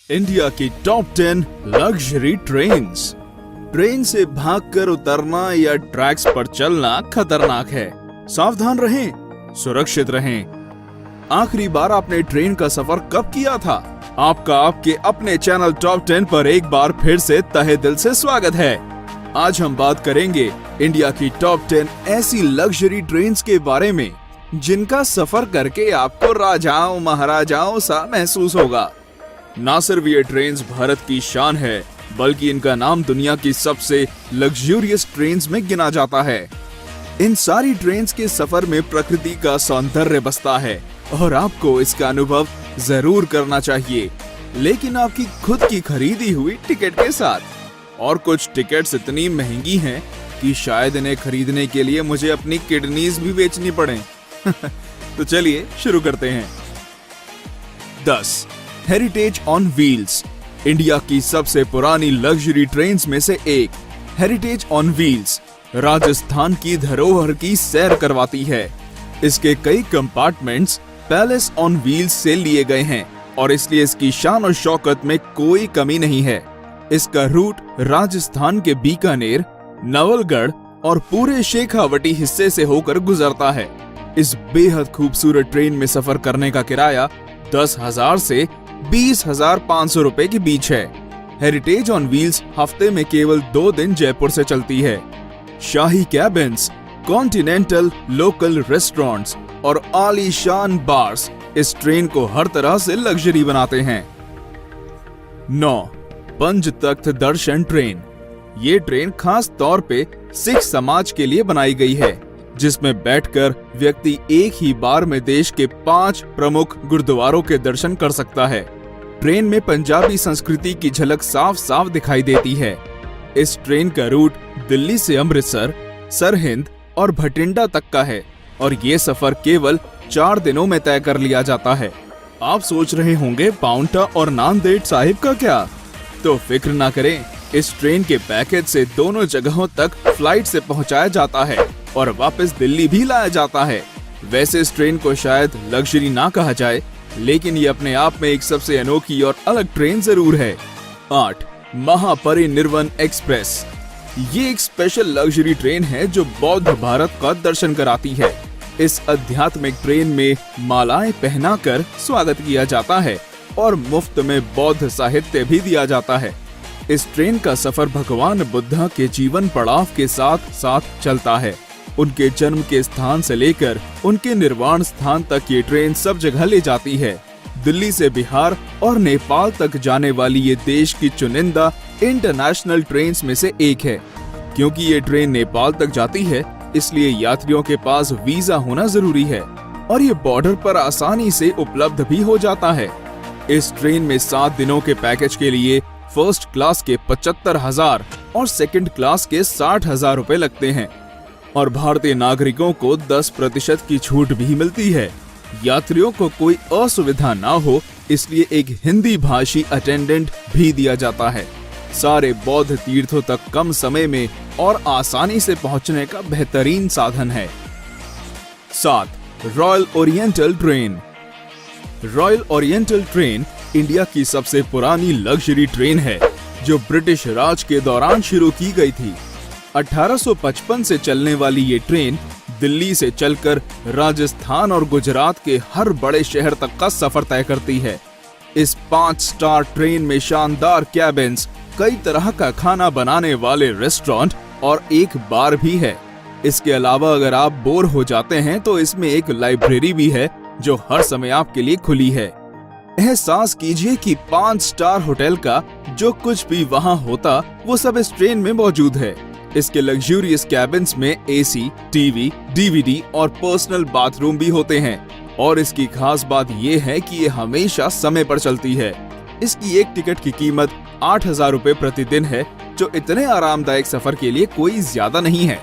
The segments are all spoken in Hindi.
इंडिया की टॉप 10 लग्जरी ट्रेन्स। ट्रेन से भागकर उतरना या ट्रैक्स पर चलना खतरनाक है। सावधान रहें, सुरक्षित रहें। आखिरी बार आपने ट्रेन का सफर कब किया था? आपका आपके अपने चैनल टॉप 10 पर एक बार फिर से तहे दिल से स्वागत है। आज हम बात करेंगे इंडिया की टॉप 10 ऐसी लग्जरी ट्रेन्स के बारे में जिनका सफर करके आपको राजाओं महाराजाओं सा महसूस होगा। ना सिर्फ ये ट्रेन्स भारत की शान है, बल्कि इनका नाम दुनिया की सबसे लग्जूरियस ट्रेन्स में गिना जाता है। इन सारी ट्रेन्स के सफर में प्रकृति का सौंदर्य बसता है और आपको इसका अनुभव जरूर करना चाहिए, लेकिन आपकी खुद की खरीदी हुई टिकट के साथ। और कुछ टिकट्स इतनी महंगी हैं कि शायद इन्हें खरीदने के लिए मुझे अपनी किडनीज भी बेचनी पड़े। तो चलिए शुरू करते हैं। 10. Heritage on wheels. इंडिया की सबसे पुरानी लग्जरी ट्रेन्स में से एक हेरिटेज ऑन व्हील्स राजस्थान की धरोहर की सैर करवाती है। इसके कई कंपार्टमेंट्स पैलेस ऑन व्हील्स से लिए गए हैं और इसलिए इसकी शान और शौकत में कोई कमी नहीं है। इसका रूट राजस्थान के बीकानेर, नवलगढ़ और पूरे शेखावटी हिस्से से होकर गुजरता है। इस बेहद खूबसूरत ट्रेन में सफर करने का किराया 10,000 से 20,500 रुपए के बीच है। हेरिटेज ऑन व्हील्स हफ्ते में केवल 2 दिन जयपुर से चलती है। शाही कैबिन्स, कॉन्टिनेंटल लोकल रेस्टोरेंट्स और आलीशान बार्स इस ट्रेन को हर तरह से लग्जरी बनाते हैं। 9. पंच तख्त दर्शन ट्रेन। ये ट्रेन खास तौर पे सिख समाज के लिए बनाई गई है, जिसमें बैठकर व्यक्ति एक ही बार में देश के 5 प्रमुख गुरुद्वारों के दर्शन कर सकता है। ट्रेन में पंजाबी संस्कृति की झलक साफ साफ दिखाई देती है। इस ट्रेन का रूट दिल्ली से अमृतसर, सरहिंद और भटिंडा तक का है और ये सफर केवल 4 दिनों में तय कर लिया जाता है। आप सोच रहे होंगे पाउंटा और नांदेड़ साहिब का क्या? तो फिक्र ना करें, इस ट्रेन के पैकेज से दोनों जगहों तक फ्लाइट से पहुंचाया जाता है और वापस दिल्ली भी लाया जाता है। वैसे इस ट्रेन को शायद लग्जरी ना कहा जाए, लेकिन ये अपने आप में एक सबसे अनोखी और अलग ट्रेन जरूर है। 8. महापरिनिर्वाण एक्सप्रेस। ये एक स्पेशल लग्जरी ट्रेन है जो बौद्ध भारत का दर्शन कराती है। इस आध्यात्मिक ट्रेन में मालाएं पहनाकर स्वागत किया जाता है और मुफ्त में बौद्ध साहित्य भी दिया जाता है। इस ट्रेन का सफर भगवान बुद्धा के जीवन पड़ाव के साथ साथ चलता है। उनके जन्म के स्थान से लेकर उनके निर्वाण स्थान तक ये ट्रेन सब जगह ले जाती है। दिल्ली से बिहार और नेपाल तक जाने वाली ये देश की चुनिंदा इंटरनेशनल ट्रेन्स में से एक है। क्योंकि ये ट्रेन नेपाल तक जाती है, इसलिए यात्रियों के पास वीजा होना जरूरी है और ये बॉर्डर पर आसानी से उपलब्ध भी हो जाता है। इस ट्रेन में 7 दिनों के पैकेज के लिए फर्स्ट क्लास के 75,000 और सेकंड क्लास के 60,000 रुपए लगते हैं और भारतीय नागरिकों को 10% की छूट भी मिलती है। यात्रियों को कोई असुविधा ना हो, इसलिए एक हिंदी भाषी अटेंडेंट भी दिया जाता है। सारे बौद्ध तीर्थों तक कम समय में और आसानी से पहुंचने का बेहतरीन साधन है। 7. Royal oriental train. Royal oriental train India की सबसे पुरानी लग्जरी ट्रेन है, जो ब्रिटिश राज के दौरान शुरू की गई थी। 1855 से चलने वाली ये ट्रेन दिल्ली से चलकर राजस्थान और गुजरात के हर बड़े शहर तक का सफर तय करती है। इस 5 स्टार ट्रेन में शानदार कैबिन्स, कई तरह का खाना बनाने वाले रेस्टोरेंट और एक बार भी है। इसके अलावा अगर आप बोर हो जाते हैं तो इसमें एक लाइब्रेरी भी है जो हर समय आपके लिए खुली है। एहसास कीजिए कि 5 स्टार होटल का जो कुछ भी वहाँ होता वो सब इस ट्रेन में मौजूद है। इसके लग्जूरियस कैबिन्स में एसी, टीवी, डीवीडी और पर्सनल बाथरूम भी होते हैं और इसकी खास बात ये है कि ये हमेशा समय पर चलती है। इसकी एक टिकट की कीमत 8,000 रुपए प्रतिदिन है, जो इतने आरामदायक सफर के लिए कोई ज्यादा नहीं है।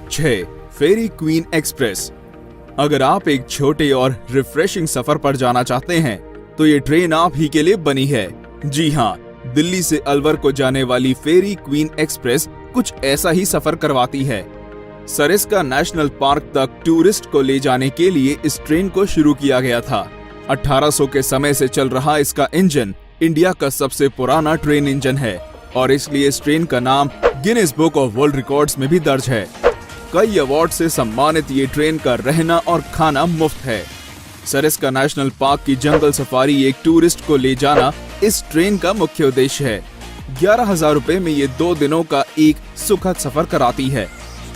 6. फेरी क्वीन एक्सप्रेस। अगर आप एक छोटे और रिफ्रेशिंग सफर पर जाना चाहते हैं तो ये ट्रेन आप ही के लिए बनी है। जी हाँ, दिल्ली से अलवर को जाने वाली फेरी क्वीन एक्सप्रेस कुछ ऐसा ही सफर करवाती है। सरिस्का नेशनल पार्क तक टूरिस्ट को ले जाने के लिए इस ट्रेन को शुरू किया गया था। 1800 के समय से चल रहा इसका इंजन इंडिया का सबसे पुराना ट्रेन इंजन है और इसलिए इस ट्रेन का नाम Guinness book of world records में भी दर्ज है। कई अवार्ड से सम्मानित ये ट्रेन का रहना और खाना मुफ्त है। सरिस्का नेशनल पार्क की जंगल सफारी एक टूरिस्ट को ले जाना इस ट्रेन का मुख्य उद्देश्य है। 11,000 रुपए में ये 2 दिनों का एक सुखद सफर कराती है।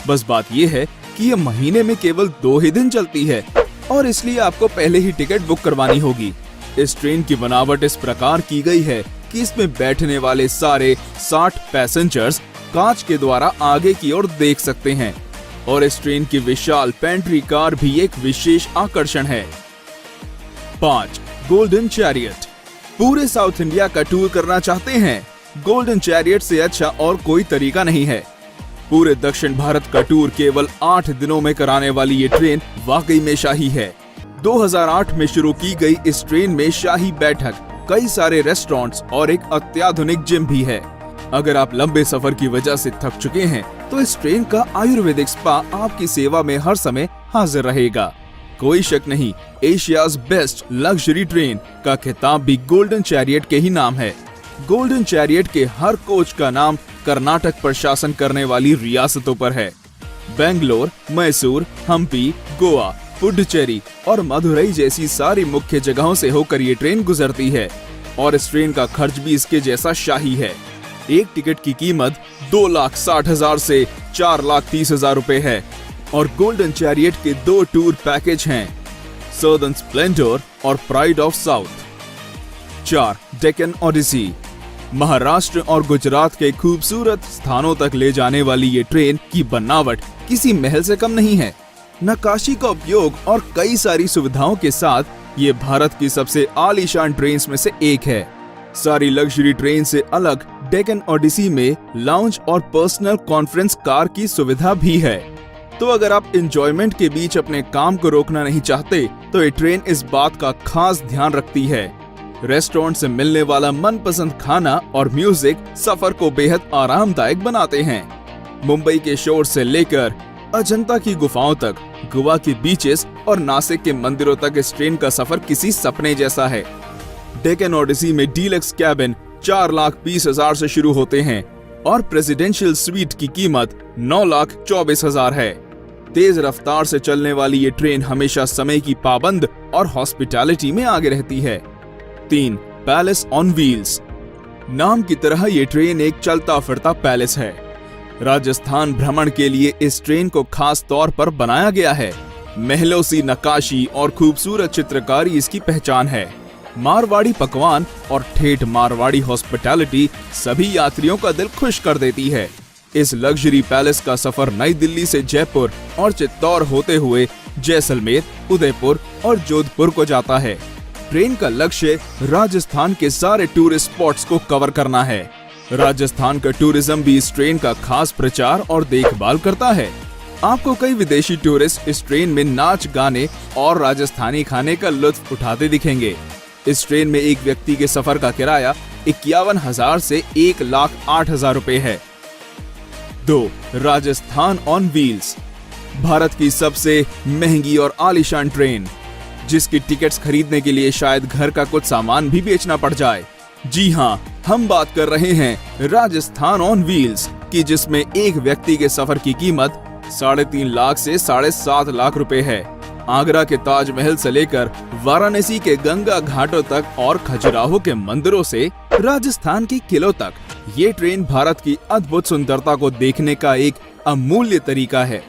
बस बात ये है कि ये महीने में केवल 2 ही दिन चलती है और इसलिए आपको पहले ही टिकट बुक करवानी होगी। इस ट्रेन की बनावट इस प्रकार की गई है कि इसमें बैठने वाले सारे 60 पैसेंजर्स कांच के द्वारा आगे की ओर देख सकते हैं और इस ट्रेन की विशाल पेंट्री कार भी एक विशेष आकर्षण है। 5. Golden chariot. पूरे साउथ इंडिया का टूर करना चाहते हैं? गोल्डन चैरियट से अच्छा और कोई तरीका नहीं है। पूरे दक्षिण भारत का टूर केवल 8 दिनों में कराने वाली ये ट्रेन वाकई में शाही है। 2008 में शुरू की गई इस ट्रेन में शाही बैठक, कई सारे रेस्टोरेंट्स और एक अत्याधुनिक जिम भी है। अगर आप लंबे सफर की वजह से थक चुके हैं तो इस ट्रेन का आयुर्वेदिक स्पा आपकी सेवा में हर समय हाजिर रहेगा। कोई शक नहीं, एशियाज बेस्ट लग्जरी ट्रेन का खिताब भी गोल्डन चैरियट के ही नाम है। गोल्डन चैरियट के हर कोच का नाम कर्नाटक पर शासन करने वाली रियासतों पर है। बेंगलोर, मैसूर, हम्पी, गोवा, पुडुचेरी और मदुरई जैसी सारी मुख्य जगहों से होकर ये ट्रेन गुजरती है और इस ट्रेन का खर्च भी इसके जैसा शाही है। एक टिकट की कीमत 2,60,000 से 4,30,000 रुपए है और गोल्डन चैरियट के 2 टूर पैकेज हैं, सदर्न स्प्लेंडर और Pride of South. 4. Deccan Odyssey. Maharashtra और गुजरात के खूबसूरत स्थानों तक ले जाने वाली ये ट्रेन की बनावट किसी महल से कम नहीं है। नक्काशी का उपयोग और कई सारी सुविधाओं के साथ ये भारत की सबसे आलीशान ट्रेन में से एक है। सारी लग्जरी ट्रेन से अलग डेक्कन ओडिसी में लाउंज और पर्सनल कॉन्फ्रेंस कार की सुविधा भी है। तो अगर आप एंजॉयमेंट के बीच अपने काम को रोकना नहीं चाहते तो ये ट्रेन इस बात का खास ध्यान रखती है। रेस्टोरेंट से मिलने वाला मनपसंद खाना और म्यूजिक सफर को बेहद आरामदायक बनाते हैं। मुंबई के शोर से लेकर अजंता की गुफाओं तक, गोवा के बीचेस और नासिक के मंदिरों तक इस ट्रेन का सफर किसी सपने जैसा है। डेक्कन ओडिसी में डीलक्स कैबिन 4,20,000 से शुरू होते हैं और प्रेसिडेंशियल स्वीट की कीमत 9,24,000 है। तेज रफ्तार से चलने वाली ये ट्रेन हमेशा समय की पाबंद और हॉस्पिटैलिटी में आगे रहती है। 3. Palace on wheels. नाम की तरह ये ट्रेन एक चलता फिरता पैलेस है। राजस्थान भ्रमण के लिए इस ट्रेन को खास तौर पर बनाया गया है। महलों सी नक्काशी और खूबसूरत चित्रकारी इसकी पहचान है। मारवाड़ी पकवान और ठेठ मारवाड़ी हॉस्पिटैलिटी सभी यात्रियों का दिल खुश कर देती है। इस लग्जरी पैलेस का सफर नई दिल्ली से जयपुर और चित्तौड़ होते हुए जैसलमेर, उदयपुर और जोधपुर को जाता है। ट्रेन का लक्ष्य राजस्थान के सारे टूरिस्ट स्पॉट्स को कवर करना है। राजस्थान का टूरिज्म भी इस ट्रेन का खास प्रचार और देखभाल करता है। आपको कई विदेशी टूरिस्ट इस ट्रेन में नाच गाने और राजस्थानी खाने का लुत्फ उठाते दिखेंगे। इस ट्रेन में एक व्यक्ति के सफर का किराया 51,000 से 1,08,000 रुपए है। 2. Rajasthan on wheels. भारत की सबसे महंगी और आलीशान ट्रेन, जिसकी टिकट्स खरीदने के लिए शायद घर का कुछ सामान भी बेचना पड़ जाए। जी हाँ, हम बात कर रहे हैं राजस्थान ऑन व्हील्स की, जिसमें एक व्यक्ति के सफर की कीमत 3.5 लाख से 7.5 लाख रुपए है। आगरा के ताजमहल से लेकर वाराणसी के गंगा घाटों तक और खजुराहो के मंदिरों से राजस्थान के किलों तक, ये ट्रेन भारत की अद्भुत सुंदरता को देखने का एक अमूल्य तरीका है।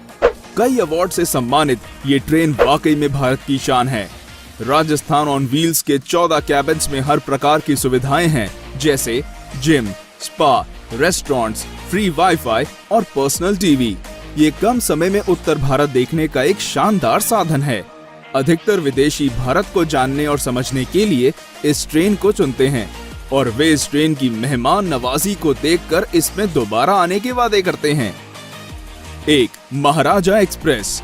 कई अवार्ड से सम्मानित ये ट्रेन वाकई में भारत की शान है। राजस्थान ऑन व्हील्स के 14 कैबिन्स में हर प्रकार की सुविधाएं हैं, जैसे gym, spa, restaurants, free wifi और पर्सनल टीवी। ये कम समय में उत्तर भारत देखने का एक शानदार साधन है। अधिकतर विदेशी भारत को जानने और समझने के लिए इस ट्रेन को चुनते हैं और वे इस ट्रेन की मेहमान नवाजी को देखकर इसमें दोबारा आने के वादे करते हैं। 1. महाराजा एक्सप्रेस।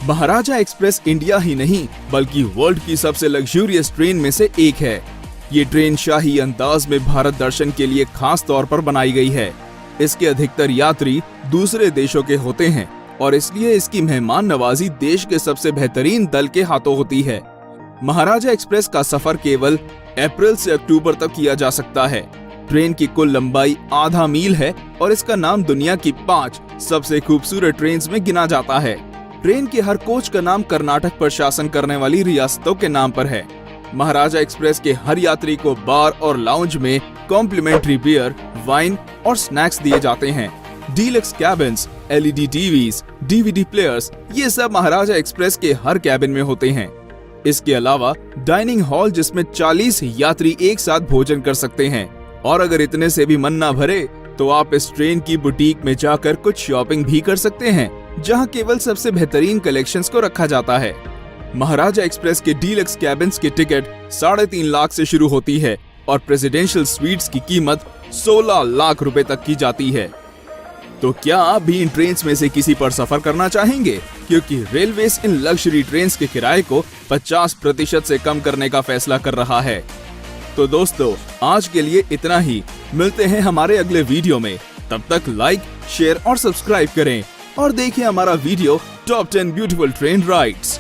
महाराजा एक्सप्रेस इंडिया ही नहीं बल्कि वर्ल्ड की सबसे लग्जूरियस ट्रेन में से एक है। ये ट्रेन शाही अंदाज में भारत दर्शन के लिए खास तौर पर बनाई गई है। इसके अधिकतर यात्री दूसरे देशों के होते हैं और इसलिए इसकी मेहमान नवाजी देश के सबसे बेहतरीन दल के हाथों होती है। महाराजा एक्सप्रेस का सफर केवल अप्रैल से अक्टूबर तक किया जा सकता है। ट्रेन की कुल लंबाई आधा मील है और इसका नाम दुनिया की 5 सबसे खूबसूरत ट्रेन में गिना जाता है। ट्रेन के हर कोच का नाम कर्नाटक पर शासन करने वाली रियासतों के नाम पर है। महाराजा एक्सप्रेस के हर यात्री को बार और लाउंज में कॉम्प्लीमेंट्री बियर, वाइन और स्नैक्स दिए जाते हैं। Deluxe cabins, LED TVs, DVD players, ये सब महाराजा एक्सप्रेस के हर कैबिन में होते हैं। इसके अलावा डाइनिंग हॉल जिसमें 40 यात्री एक साथ भोजन कर सकते हैं। और अगर इतने से भी मन ना भरे तो आप इस ट्रेन की बुटीक में जाकर कुछ शॉपिंग भी कर सकते हैं, जहां केवल सबसे बेहतरीन कलेक्शंस को रखा जाता है। महाराजा एक्सप्रेस के डीलक्स कैबिन्स की टिकट 3.5 लाख से शुरू होती है और प्रेसिडेंशियल स्वीट्स की कीमत 16 लाख रुपए तक की जाती है। तो क्या आप भी इन ट्रेन्स में से किसी पर सफर करना चाहेंगे? क्योंकि रेलवेज इन लग्जरी ट्रेन्स के किराए को 50% से कम करने का फैसला कर रहा है। तो दोस्तों, आज के लिए इतना ही। मिलते हैं हमारे अगले वीडियो में। तब तक लाइक, शेयर और सब्सक्राइब करें और देखें हमारा video top 10 beautiful train rides.